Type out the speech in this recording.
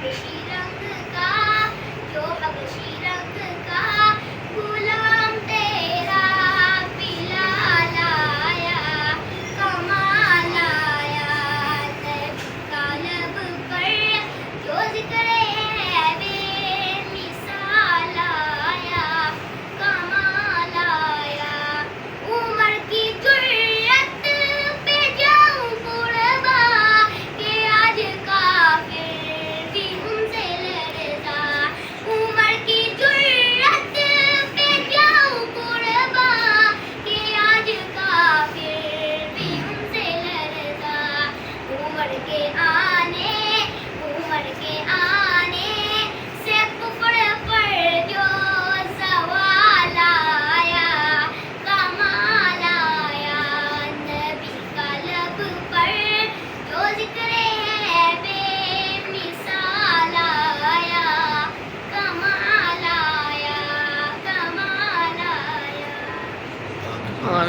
हबशी रंग का, जो हबशी रंग का गुलाम तेरा बिलाल आया, कमाल आया नबी का लब पर, जो जिक्र है बेमिसाल आया, कमाल आया। उमर की जुर्रत पे जाऊं कुर्बा, कि आज काफिर भी उनसे लड़ता। उमर की जुर्रत पे जाऊं कुर्बा, कि आज काफिर भी उनसे लड़ता। उमर के आने से कुफ्र पर जो सवाल आया, कमाल आया नबी का लब पर, जो जिक्र है बेमिसाल आया, कमाल आया, कमाल आया। और